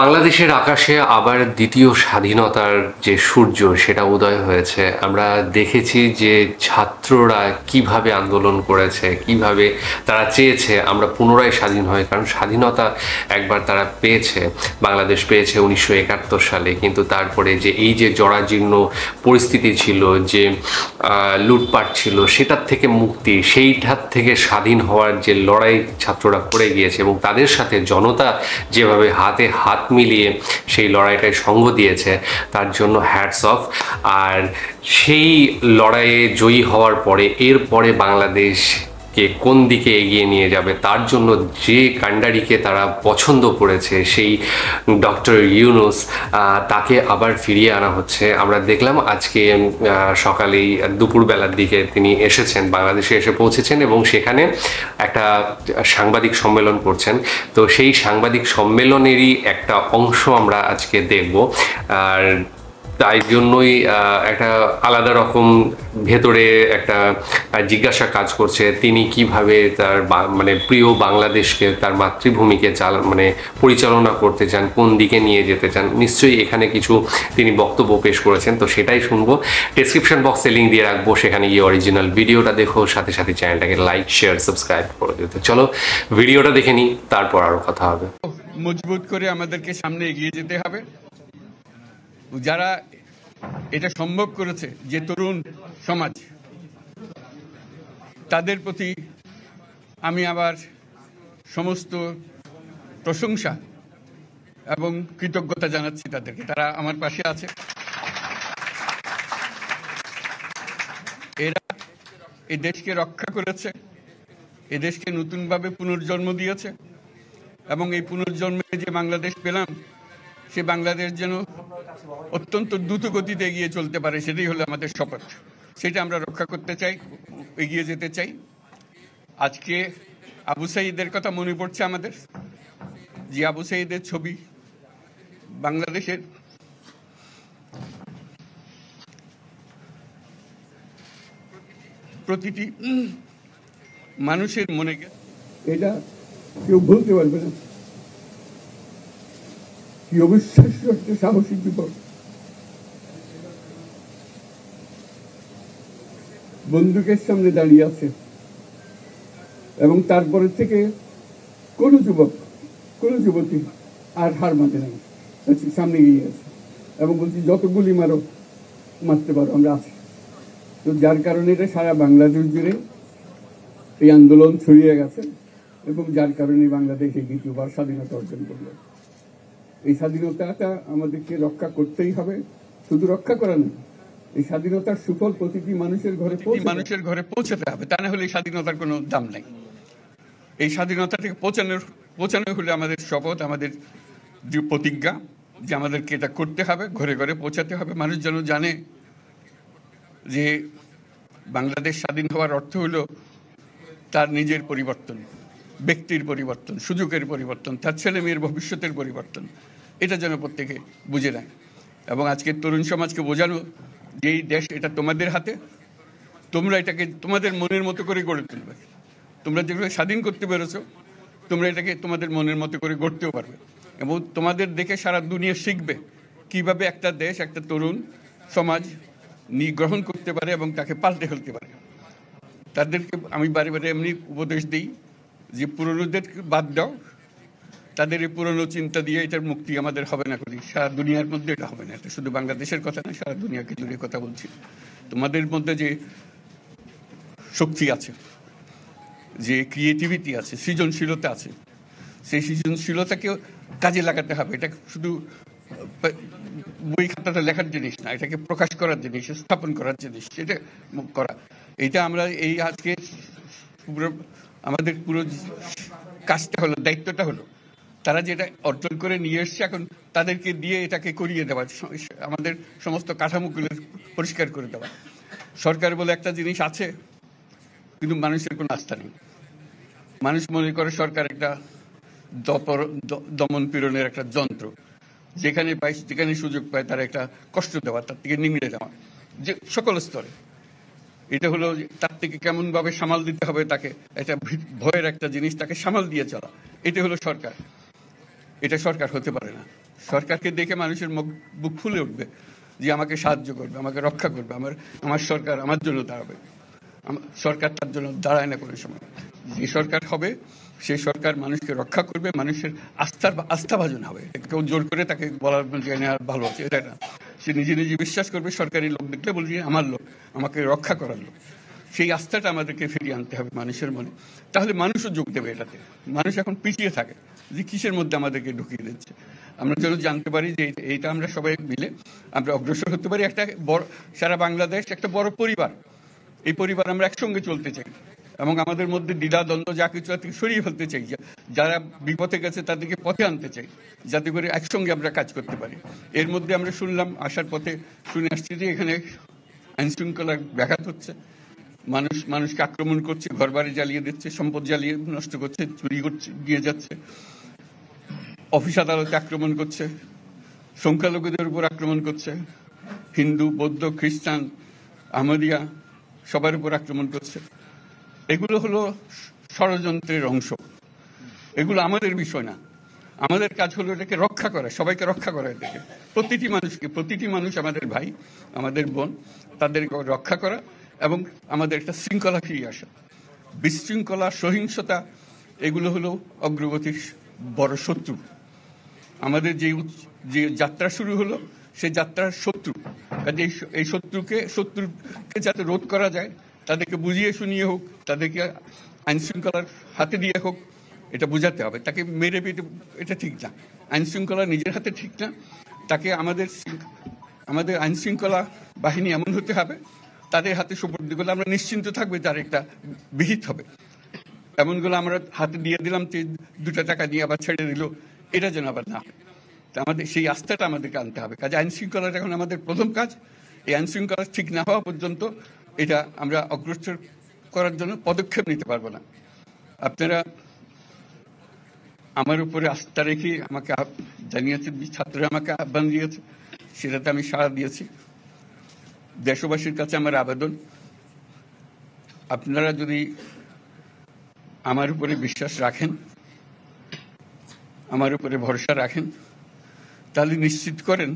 বাংলাদেশের আকাশে আবার দ্বিতীয় স্বাধীনতার যে সূর্য সেটা উদয় হয়েছে। আমরা দেখেছি যে ছাত্ররা কিভাবে আন্দোলন করেছে, কিভাবে তারা চেয়েছে আমরা পুনরায় স্বাধীন হই, কারণ স্বাধীনতা একবার তারা পেয়েছে, বাংলাদেশ পেয়েছে 1971 সালে। কিন্তু তারপরে যে এই যে জরাজীর্ণ পরিস্থিতি ছিল, যে লুটপাট ছিল, সেটার থেকে মুক্তি, সেইটার থেকে স্বাধীন হওয়ার যে লড়াই ছাত্ররা করে গিয়েছে এবং তাদের সাথে জনতা যেভাবে হাতে হাত মিলিয়ে সেই লড়াইটায় সঙ্গ দিয়েছে, তার জন্য হ্যাটস অফ। আর সেই লড়াইয়ে জয়ী হওয়ার পরে এরপরে বাংলাদেশকে কোন দিকে এগিয়ে নিয়ে যাবে তার জন্য যে কাণ্ডারিকে তারা পছন্দ করেছে, সেই ডক্টর ইউনূস, তাকে আবার ফিরিয়ে আনা হচ্ছে। আমরা দেখলাম আজকে সকালেই দুপুরবেলার দিকে তিনি এসেছেন, বাংলাদেশে এসে পৌঁছেছেন এবং সেখানে একটা সাংবাদিক সম্মেলন করছেন। তো সেই সাংবাদিক সম্মেলনেরই একটা অংশ আমরা আজকে দেখব। আর তাই জন্যই একটা আলাদা রকম ভেতরে একটা জিজ্ঞাসা কাজ করছে, তিনি কিভাবে তার মানে প্রিয় বাংলাদেশকে, তার মাতৃভূমিকে পরিচালনা করতে চান, কোন দিকে নিয়ে যেতে চান। নিশ্চয়ই এখানে কিছু তিনি বক্তব্য পেশ করেছেন, তো সেটাই শুনবো। ডেসক্রিপশন বক্সে লিঙ্ক দিয়ে রাখবো, সেখানে গিয়ে অরিজিনাল ভিডিওটা দেখো, সাথে সাথে চ্যানেলটাকে লাইক, শেয়ার, সাবস্ক্রাইব করে দিতে। চলো ভিডিওটা দেখে নিই, তারপর আরো কথা হবে। মজবুত করে আমাদেরকে সামনে এগিয়ে যেতে হবে। যারা এটা সম্ভব করেছে, যে তরুণ সমাজ, তাদের প্রতি আমি আবার সমস্ত প্রশংসা এবং কৃতজ্ঞতা জানাচ্ছি তাদেরকে। তারা আমার পাশে আছে। এরা এই দেশকে রক্ষা করেছে, এই দেশকে নতুনভাবে পুনর্জন্ম দিয়েছে এবং এই পুনর্জন্মে যে বাংলাদেশ পেলাম, সে বাংলাদেশ যেন অত্যন্ত দ্রুত গতিতে এগিয়ে চলতে পারে, সেটাই হলো আমাদের শপথ। সেটা আমরা রক্ষা করতে চাই, এগিয়ে যেতে চাই। আজকে আবু সাঈদের কথা মনে পড়ছে আমাদের, যে আবু সাঈদের ছবি বাংলাদেশের প্রতিটি মানুষের মনে গেছে, এটা কেউ ভুলতে পারবে না। কি অবিশ্বাস্য একটা সাহসী যুবক, বন্দুকের সামনে দাঁড়িয়ে আছে এবং তারপরে থেকে কোনো যুবক, কোনো যুবতী আর হার মানে নাই, সামনে গিয়ে আছে এবং বলছি যত গুলি মারো, মারতে পারো, আমরা আছি। তো যার কারণে এটা সারা বাংলাদেশ জুড়ে এই আন্দোলন ছড়িয়ে গেছে এবং যার কারণে বাংলাদেশ এই দ্বিতীয়বার স্বাধীনতা অর্জন করল। এই স্বাধীনতাটা আমাদেরকে রক্ষা করতেই হবে। শুধু রক্ষা করা নয়, এই স্বাধীনতার সুফল প্রতিটি মানুষের ঘরে পৌঁছাতে হবে। তা না হলে এই স্বাধীনতার কোনো দাম নাই। এই স্বাধীনতাটাকে পৌঁছানো হলে আমাদের শপথ, আমাদের যে প্রতিজ্ঞা, যে আমাদেরকে এটা করতে হবে, ঘরে ঘরে পৌঁছাতে হবে। মানুষ যেন জানে যে বাংলাদেশ স্বাধীন হওয়ার অর্থ হলো তার নিজের পরিবর্তন, ব্যক্তির পরিবর্তন, সুযোগের পরিবর্তন, তার ছেলে মেয়ের ভবিষ্যতের পরিবর্তন। এটা যেন প্রত্যেকে বুঝে নেয় এবং আজকের তরুণ সমাজকে বোঝানো যে এই দেশ এটা তোমাদের হাতে, তোমরা এটাকে তোমাদের মনের মতো করে গড়ে তুলবে। তোমরা যেভাবে স্বাধীন করতে পেরেছো, তোমরা এটাকে তোমাদের মনের মতো করে গড়তেও পারবে এবং তোমাদের দেখে সারা দুনিয়া শিখবে কিভাবে একটা দেশ, একটা তরুণ সমাজ গ্রহণ করতে পারে এবং তাকে পাল্টে ফেলতে পারে। তাদেরকে আমি বারে বারে এমনি উপদেশ দিই যে পুরনোদের বাদ দাও, তাদের এই পুরনো চিন্তা দিয়ে এটার মুক্তি আমাদের হবে না করি, সারা দুনিয়ার মধ্যে এটা হবে না। এটা শুধু বাংলাদেশের কথা না, সারা দুনিয়াকে জুড়ে কথা বলছি। তোমাদের মধ্যে যে শক্তি আছে, যে ক্রিয়েটিভিটি আছে, সৃজনশীলতা আছে, সেই সৃজনশীলতাকেও কাজে লাগাতে হবে। এটা শুধু বই খাতাটা লেখার জিনিস না, এটাকে প্রকাশ করার জিনিস, স্থাপন করার জিনিস, সেটা করা। এটা আমরা এই আজকে আমাদের পুরো কাজটা হলো, দায়িত্বটা হলো তারা যেটা অর্জন করে নিয়ে এসছে, এখন তাদেরকে দিয়ে এটাকে করিয়ে দেওয়া, আমাদের সমস্ত কাঠামোগুলো পরিষ্কার করে দেওয়া। সরকার বলে একটা জিনিস আছে, কিন্তু মানুষের কোনো আস্থা নেই। মানুষ মনে করে সরকার একটা দমন পীড়নের একটা যন্ত্র, যেখানে পায়, যেখানে সুযোগ পায় তারা একটা কষ্ট দেওয়া, তার থেকে নিংড়ে দেওয়া, যে সকল স্তরে। এটা হলো তার থেকে কেমন ভাবে সামাল দিতে হবে তাকে, এটা ভয়ের একটা জিনিস, তাকে সামাল দিয়ে চলা। এটা হলো সরকার। এটা সরকার হতে পারে না। সরকারকে দেখে মানুষের বুক ফুলে উঠবে যে আমাকে সাহায্য করবে, আমাকে রক্ষা করবে, আমার সরকার আমার জন্য দাঁড়াবে। সরকার তার জন্য দাঁড়ায় না কোনো সময়। যে সরকার হবে সেই সরকার মানুষকে রক্ষা করবে, মানুষের আস্থাভাজন হবে। কেউ জোর করে তাকে বলার ভালো আছে এটা না, সে নিজে নিজে বিশ্বাস করবে। সরকারি লোক দেখলে বলবে আমার লোক, আমাকে রক্ষা করার লোক। সেই আস্থাটা আমাদেরকে ফিরিয়ে আনতে হবে মানুষের মনে, তাহলে মানুষও যোগ দেবে এটাতে। মানুষ এখন পিছিয়ে থাকে যে কিসের মধ্যে আমাদেরকে ঢুকিয়ে দিচ্ছে। আমরা যেন জানতে পারি যে এইটা আমরা সবাই মিলে আমরা অগ্রসর হতে পারি। একটা বড়, সারা বাংলাদেশ একটা বড় পরিবার, এই পরিবার আমরা একসঙ্গে চলতে চাই এবং আমাদের মধ্যে দ্বিধা দ্বন্দ্ব যা কিছু থেকে সরিয়ে ফেলতে চাই। যারা বিপথে গেছে তাদেরকে পথে আনতে চাই, যাতে করে একসঙ্গে আমরা কাজ করতে পারি। এর মধ্যে আমরা শুনলাম, আসার পথে শুনে আসছি যে এখানে আইন শৃঙ্খলা ব্যাঘাত হচ্ছে, মানুষকে আক্রমণ করছে, ঘরবাড়ি জ্বালিয়ে দিচ্ছে, সম্পদ জ্বালিয়ে নষ্ট করছে, চুরি করছে, দিয়ে যাচ্ছে, অফিস আদালতে আক্রমণ করছে, সংখ্যালঘুদের উপর আক্রমণ করছে, হিন্দু, বৌদ্ধ, খ্রিস্টান, আহমদিয়া সবার উপর আক্রমণ করছে। এগুলো হলো ষড়যন্ত্রের অংশ, এগুলো আমাদের বিষয় না। আমাদের কাজ হলো এটাকে রক্ষা করা, সবাইকে রক্ষা করা, এটাকে প্রতিটি মানুষকে, প্রতিটি মানুষ আমাদের ভাই, আমাদের বোন, তাদেরকে রক্ষা করা এবং আমাদের একটা শৃঙ্খলা ফিরিয়ে আসা। বিশৃঙ্খলা, সহিংসতা এগুলো হলো অগ্রগতির বড় শত্রু। আমাদের যে যাত্রা শুরু হলো সেই যাত্রার শত্রু, কাজে এই শত্রুকে যাতে রোধ করা যায়, তাদেরকে বুঝিয়ে শুনিয়ে হোক, তাদেরকে আইন শৃঙ্খলার হাতে দিয়ে হোক, এটা বোঝাতে হবে। তাকে মেরে পেটে এটা ঠিক না, আইন শৃঙ্খলা নিজের হাতে ঠিক না। তাকে আমাদের আইন শৃঙ্খলা বাহিনী এমন হতে হবে, তাদের হাতে সুপর্দ করলে আমরা নিশ্চিন্ত থাকবে তার একটা বিহিত হবে। এমনগুলো আমরা হাতে দিয়ে দিলাম, 2 টাকা দিয়ে আবার ছেড়ে দিল, এটা যেন আবার না হয়। আমাদের সেই আস্থাটা আমাদেরকে আনতে হবে। কাজে আইন শৃঙ্খলাটা এখন আমাদের প্রথম কাজ। এই আইন শৃঙ্খলা ঠিক না হওয়া পর্যন্ত এটা আমরা অগ্রসর করার জন্য পদক্ষেপ নিতে পারবো না। আপনারা আমার উপরে আস্থা রেখে আমাকে জানিয়েছেন, ছাত্ররা আমাকে আহ্বান দিয়েছে, সেটাতে আমি সাড়া দিয়েছি। দেশবাসীর কাছে আমার আবেদন, আপনারা যদি আমার উপরে বিশ্বাস রাখেন, আমার উপরে ভরসা রাখেন, তাহলে নিশ্চিত করেন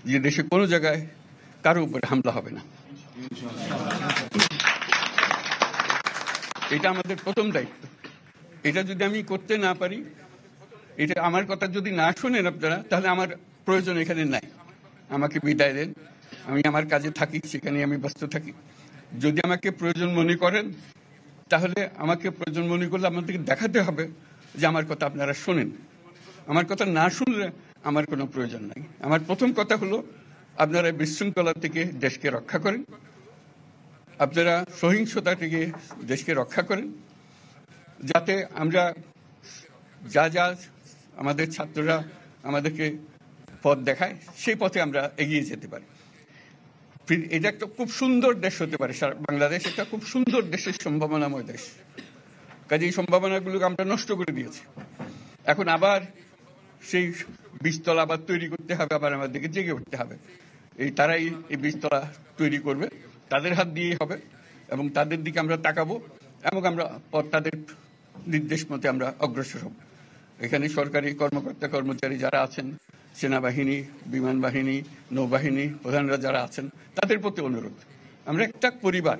যে দেশে কোনো জায়গায় কারো উপরে হামলা হবে না। এটা আমাদের প্রথম দায়িত্ব। এটা যদি আমি করতে না পারি, এটা আমার কথা যদি না শোনেন আপনারা, তাহলে আমার প্রয়োজন এখানে নাই, আমাকে বিদায় দেন। আমি আমার কাজে থাকি, সেখানে আমি ব্যস্ত থাকি। যদি আমাকে প্রয়োজন মনে করেন, তাহলে আমাকে প্রয়োজন মনে করলে আপনাদেরকে দেখাতে হবে যে আমার কথা আপনারা শোনেন। আমার কথা না শুনলে আমার কোনো প্রয়োজন নাই। আমার প্রথম কথা হলো, আপনারা বিশৃঙ্খলা থেকে দেশকে রক্ষা করেন, আপনারা সহিংসতা থেকে দেশকে রক্ষা করেন, যাতে আমরা যা আমাদের ছাত্ররা আমাদেরকে পথ দেখায়, সেই পথে আমরা এগিয়ে যেতে পারি। এটা একটা খুব সুন্দর দেশ হতে পারে, বাংলাদেশ একটা খুব সুন্দর দেশের সম্ভাবনাময় দেশ। কাজে এই সম্ভাবনাগুলোকে আমরা নষ্ট করে দিয়েছি। এখন আবার সেই বীজতলা আবার তৈরি করতে হবে, আবার আমাদেরকে জেগে উঠতে হবে। তারাই এই বীজতলা তৈরি করবে, তাদের হাত দিয়েই হবে এবং তাদের দিকে আমরা তাকাবো এবং আমরা তাদের নির্দেশ মতে আমরা অগ্রসর হব। এখানে সরকারি কর্মকর্তা কর্মচারী যারা আছেন, সেনাবাহিনী, বিমান বাহিনী, নৌবাহিনী প্রধানরা যারা আছেন, তাদের প্রতি অনুরোধ, আমরা একটা পরিবার,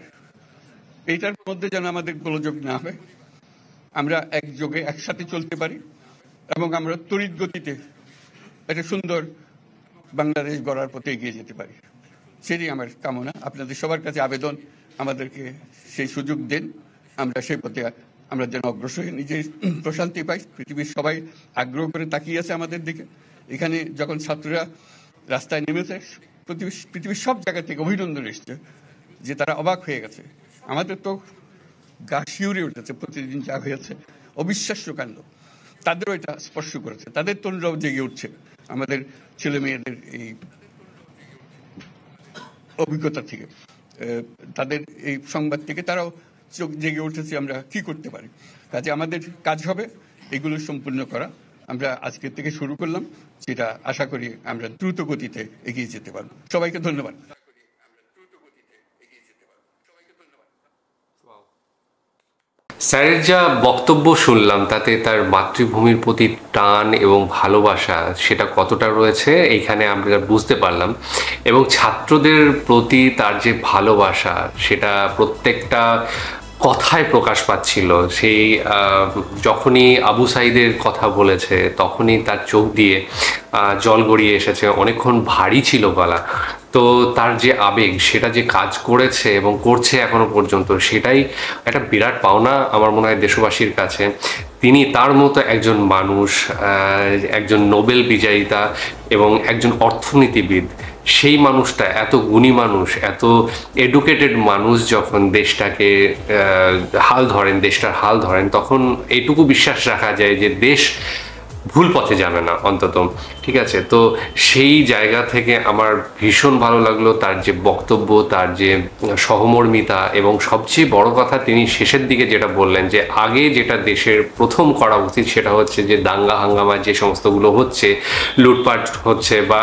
এইটার মধ্যে যেন আমাদের গোলযোগ না হয়, আমরা একযোগে একসাথে চলতে পারি এবং আমরা তড়িৎ গতিতে একটা সুন্দর বাংলাদেশ গড়ার পথে এগিয়ে যেতে পারি। সেটাই আমার কামনা। আপনাদের সবার কাছে আবেদন, আমাদেরকে সেই সুযোগ দেন, আমরা সেই পথে আমরা যেন অগ্রসর হয়ে নিজের প্রশান্তি পাই। পৃথিবীর সবাই আগ্রহ করে তাকিয়ে আছে আমাদের দিকে। এখানে যখন ছাত্ররা রাস্তায় নেমেছে, পৃথিবীর সব জায়গা থেকে অভিনন্দন এসছে, যে তারা অবাক হয়ে গেছে। আমাদের তো গা শিউরে উঠেছে, প্রতিদিন যা হয়েছে অবিশ্বাস্য কাণ্ড। তাদেরও এটা স্পর্শ করেছে, তাদের তরুণরাও জেগে উঠছে আমাদের ছেলে মেয়েদের এই অভিজ্ঞতা থেকে, তাদের এই সংবাদ থেকে তারাও চোখ জেগে উঠেছে আমরা কি করতে পারি। কাজে আমাদের কাজ হবে এগুলো সম্পূর্ণ করা। আমরা আজকের থেকে শুরু করলাম, যেটা আশা করি আমরা দ্রুত গতিতে এগিয়ে যেতে পারবো। সবাইকে ধন্যবাদ। স্যারের যা বক্তব্য শুনলাম তাতে তার মাতৃভূমির প্রতি টান এবং ভালোবাসা সেটা কতটা রয়েছে এইখানে আমরা বুঝতে পারলাম, এবং ছাত্রদের প্রতি তার যে ভালোবাসা সেটা প্রত্যেকটা কথায় প্রকাশ পাচ্ছিল। সেই যখনই আবু সাইদের কথা বলেছে তখনই তার চোখ দিয়ে জল গড়িয়ে এসেছে, অনেকক্ষণ ভারী ছিল গলা। তো তার যে আবেগ সেটা যে কাজ করেছে এবং করছে এখনো পর্যন্ত, সেটাই একটা বিরাট পাওনা আমার মনে হয় দেশবাসীর কাছে। তিনি তার মতো একজন মানুষ, একজন নোবেল বিজয়িতা এবং একজন অর্থনীতিবিদ, সেই মানুষটা, এত গুণী মানুষ, এত এডুকেটেড মানুষ যখন দেশটাকে হাল ধরেন, দেশটার হাল ধরেন, তখন এইটুকু বিশ্বাস রাখা যায় যে দেশ ভুল পথে যাবে না অন্তত। ঠিক আছে, তো সেই জায়গা থেকে আমার ভীষণ ভালো লাগলো তার যে বক্তব্য, তার যে সহমর্মিতা, এবং সবচেয়ে বড় কথা তিনি শেষের দিকে যেটা বললেন যে আগে যেটা দেশের প্রথম করা উচিত সেটা হচ্ছে যে দাঙ্গা হাঙ্গামা যে সমস্তগুলো হচ্ছে, লুটপাট হচ্ছে বা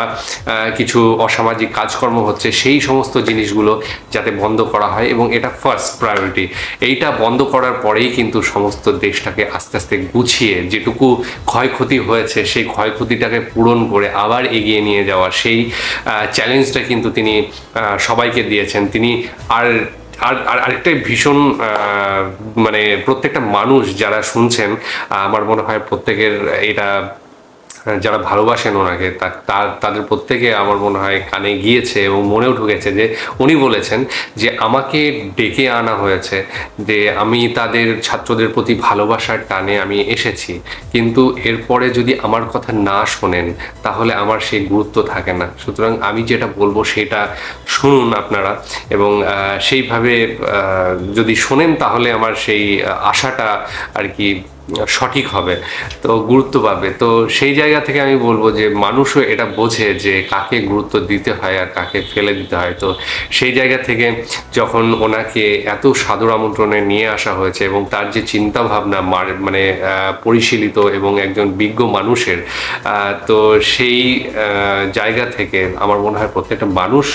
কিছু অসামাজিক কাজকর্ম হচ্ছে, সেই সমস্ত জিনিসগুলো যাতে বন্ধ করা হয়, এবং এটা ফার্স্ট প্রায়োরিটি। এইটা বন্ধ করার পরেই কিন্তু সমস্ত দেশটাকে আস্তে আস্তে গুছিয়ে যেটুকু ক্ষয়ক্ষতি হয়েছে সেই ক্ষয়ক্ষতিটাকে পূরণ করে আবার এগিয়ে নিয়ে যাওয়া, সেই চ্যালেঞ্জটা কিন্তু তিনি সবাইকে দিয়েছেন। তিনি আর আর আরেকটা ভীষণ মানে প্রত্যেকটা মানুষ যারা শুনছেন, আমার মনে হয় প্রত্যেকের এটা, যারা ভালোবাসেন ওনাকে তাদের প্রত্যেকে আমার মনে হয় কানে গিয়েছে এবং মনেও ঢুকেছে যে উনি বলেছেন যে আমাকে ডেকে আনা হয়েছে, যে আমি তাদের ছাত্রদের প্রতি ভালোবাসার টানে আমি এসেছি, কিন্তু এরপরে যদি আমার কথা না শোনেন তাহলে আমার সেই গুরুত্ব থাকে না। সুতরাং আমি যেটা বলবো সেটা শুনুন আপনারা, এবং সেইভাবে যদি শোনেন তাহলে আমার সেই আশাটা আর কি সঠিক হবে, তো গুরুত্ব পাবে। তো সেই জায়গা থেকে আমি বলবো যে মানুষও এটা বোঝে যে কাকে গুরুত্ব দিতে হয় আর কাকে ফেলে দিতে হয়। তো সেই জায়গা থেকে যখন ওনাকে এত সাদর আমন্ত্রণে নিয়ে আসা হয়েছে এবং তার যে চিন্তা ভাবনা মানে পরিশীলিত এবং একজন বিজ্ঞ মানুষের, তো সেই জায়গা থেকে আমার মনে হয় প্রত্যেকটা মানুষ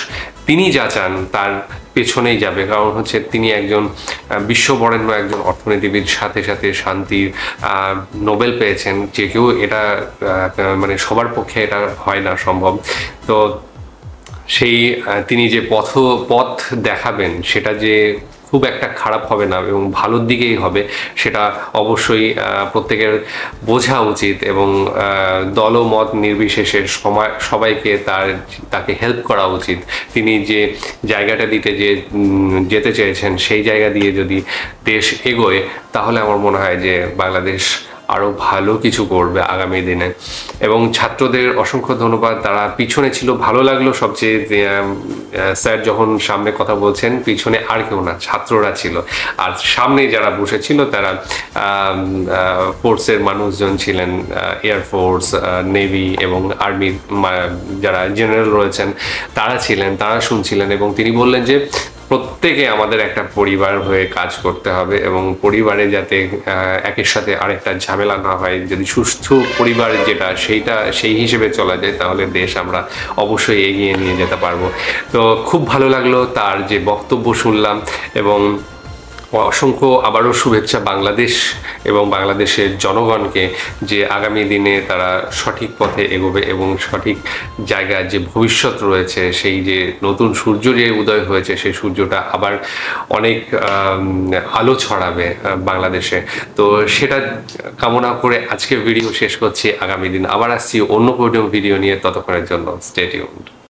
তিনি যা চান তার পেছনেই যাবে, কারণ হচ্ছে তিনি একজন বিশ্ববরেণ্য একজন অর্থনীতিবিদ, সাথে সাথে শান্তির নোবেল পেয়েছেন, যে কেউ এটা মানে সবার পক্ষে এটা হয় না সম্ভব। তো সেই তিনি যে পথ দেখাবেন সেটা যে খুব একটা খারাপ হবে না এবং ভালোর দিকেই হবে, সেটা অবশ্যই প্রত্যেকের বোঝা উচিত, এবং দলমত নির্বিশেষে সবাইকে তাকে হেল্প করা উচিত। তিনি যে জায়গাটা যেতে চেয়েছেন সেই জায়গা দিয়ে যদি দেশ এগোয় তাহলে আমার মনে হয় যে বাংলাদেশ আরও ভালো কিছু করবে আগামী দিনে। এবং ছাত্রদের অসংখ্য ধন্যবাদ, তারা পিছনে ছিল। ভালো লাগলো সবচেয়ে স্যার যখন সামনে কথা বলছেন পিছনে আর কেউ না, ছাত্ররা ছিল, আর সামনে যারা বসেছিল তারা ফোর্সের মানুষজন ছিলেন, এয়ারফোর্স, নেভি এবং আর্মির যারা জেনারেল রয়েছেন তারা ছিলেন, তারা শুনছিলেন। এবং তিনি বললেন যে প্রত্যেকে আমাদের একটা পরিবার হয়ে কাজ করতে হবে, এবং পরিবারে যাতে একের সাথে আরেকটা ঝামেলা না হয়, যদি সুস্থ পরিবার যেটা সেই হিসেবে চলা যায় তাহলে দেশ আমরা অবশ্যই এগিয়ে নিয়ে যেতে পারবো। তো খুব ভালো লাগলো তার যে বক্তব্য শুনলাম, এবং অসংখ্য আবারও শুভেচ্ছা বাংলাদেশ এবং বাংলাদেশের জনগণকে, যে আগামী দিনে তারা সঠিক পথে এগোবে এবং সঠিক জায়গায় যে ভবিষ্যৎ রয়েছে, সেই যে নতুন সূর্য যে উদয় হয়েছে সেই সূর্যটা আবার অনেক আলো ছড়াবে বাংলাদেশে। তো সেটা কামনা করে আজকে ভিডিও শেষ করছি। আগামী দিন আবার আসছি অন্য কোনো ভিডিও নিয়ে, ততক্ষণের জন্য স্টে টিউনড।